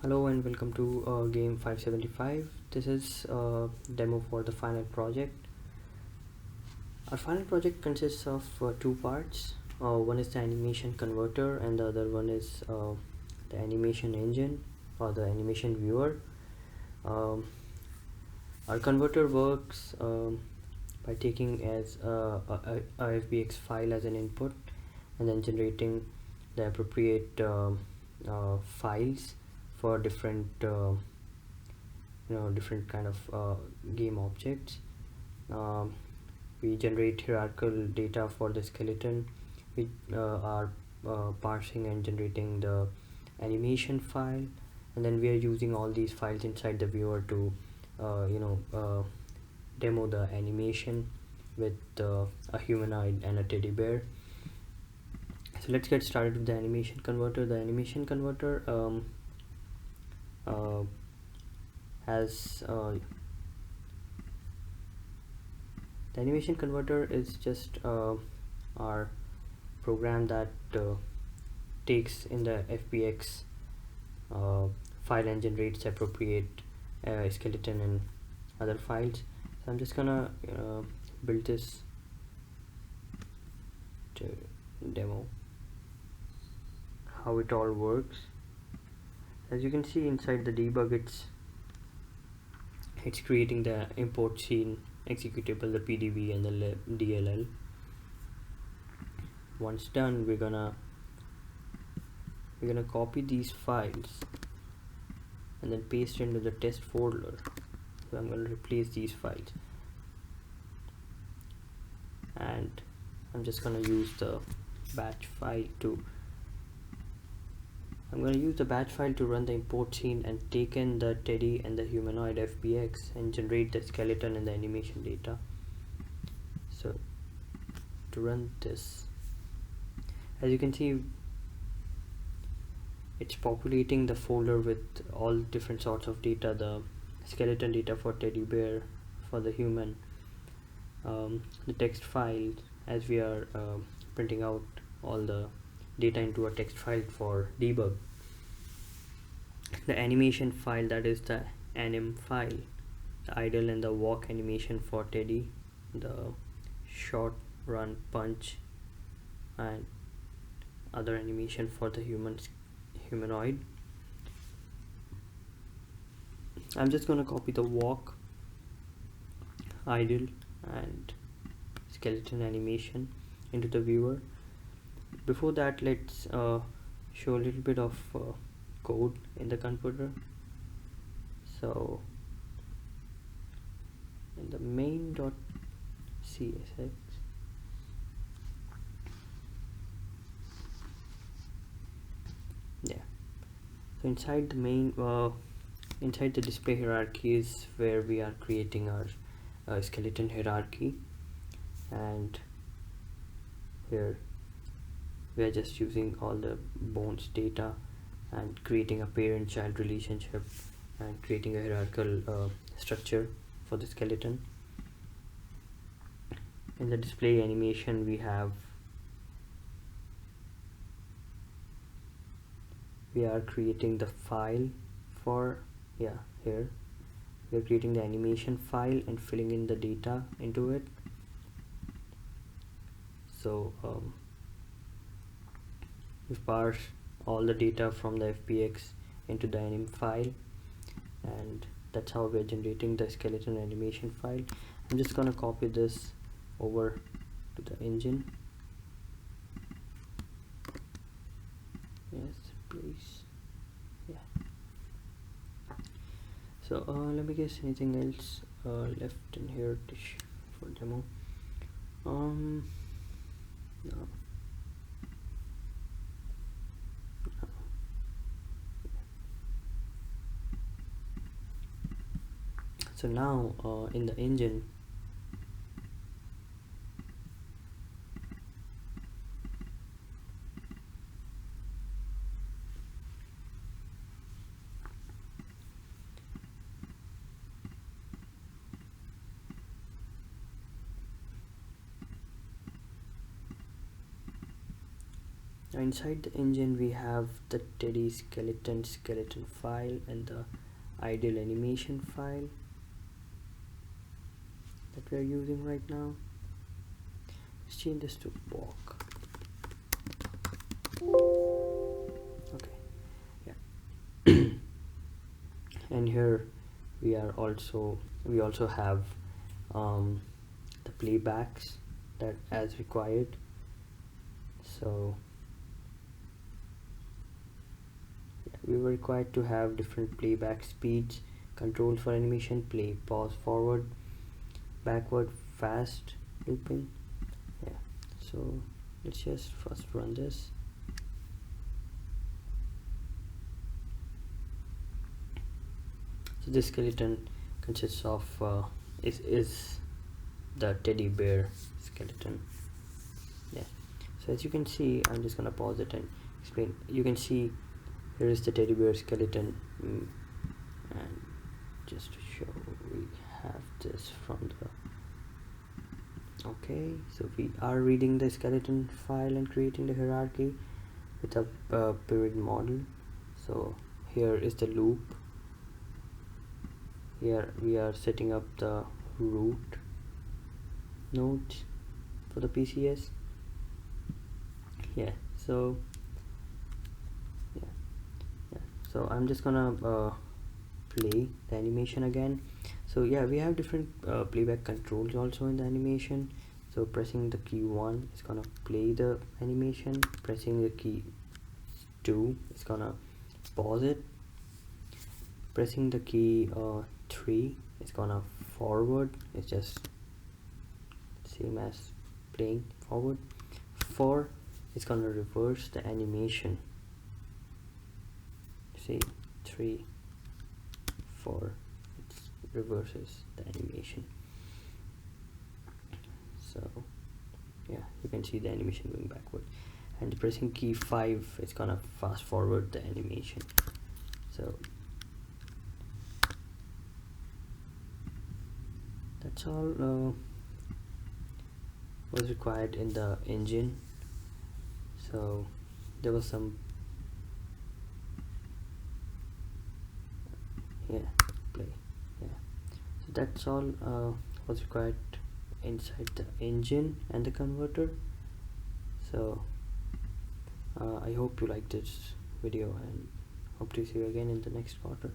Hello and welcome to game 575. This is a demo for the final project. Our final project consists of two parts. One is the animation converter and the other one is the animation engine or the animation viewer. Um, our converter works by taking as a FBX file as an input and then generating the appropriate files for different different kind of game objects. um, we generate hierarchical data for the skeleton. We are parsing and generating the animation file, and then we are using all these files inside the viewer to demo the animation with a humanoid and a teddy bear. So let's get started with the animation converter. The animation converter has the animation converter is just our program that takes in the FBX file and generates appropriate skeleton and other files. So I'm just gonna build this to demo how it all works. As you can see inside the debug, it's creating the import scene executable, the PDB and the DLL. Once done, we're gonna copy these files and then paste into the test folder. So I'm going to replace these files, and I'm just going to use the batch file to run the import scene and take in the teddy and the humanoid FBX and generate the skeleton and the animation data. So to run this, as you can see, it's populating the folder with all different sorts of data: the skeleton data for teddy bear, for the human, the text file, as we are printing out all the data into a text file for debug. The animation file, that is the anim file, the idle and the walk animation for teddy, the short, run, punch and other animation for the humanoid. I'm just going to copy the walk, idle and skeleton animation into the viewer. Before that, let's show a little bit of code in the converter. So in the main.csx, so inside the main inside the display hierarchy is where we are creating our skeleton hierarchy, and here we are just using all the bones data and creating a parent-child relationship and creating a hierarchical structure for the skeleton. In the display animation, we are creating the file for here we are creating the animation file and filling in the data into it. So we've parsed all the data from the FBX into the anim file, and that's how we're generating the skeleton animation file. I'm just gonna copy this over to the engine. Yes, please. Yeah. So let me guess, anything else left in here for demo? No. So now in the engine, Now inside the engine we have the teddy skeleton file and the idle animation file that we are using right now. Let's change this to walk. Okay, yeah. And here we also have the playbacks that as required. So yeah, we were required to have different playback speeds, controls for animation, play, pause, forward, backward, fast looping. Yeah, so let's just first run this. So this skeleton consists of is the teddy bear skeleton. Yeah, so as you can see, I'm just gonna pause it and explain. You can see here is the teddy bear skeleton, and just to show, we have this from the okay, so we are reading the skeleton file and creating the hierarchy with a period model. So here is the loop. Here we are setting up the root nodes for the PCS. Yeah, so so I'm just gonna play the animation again. So yeah, we have different playback controls also in the animation. So pressing the key 1 is gonna play the animation, pressing the key 2 is gonna pause it, pressing the key 3 is gonna forward. It's just same as playing forward. 4 is gonna reverse the animation. See, 3, 4, it reverses the animation. So yeah, you can see the animation going backward, and pressing key 5 is gonna fast forward the animation. So that's all was required in the engine. So there was some play. Yeah, so that's all was required inside the engine and the converter. So I hope you liked this video, and hope to see you again in the next quarter.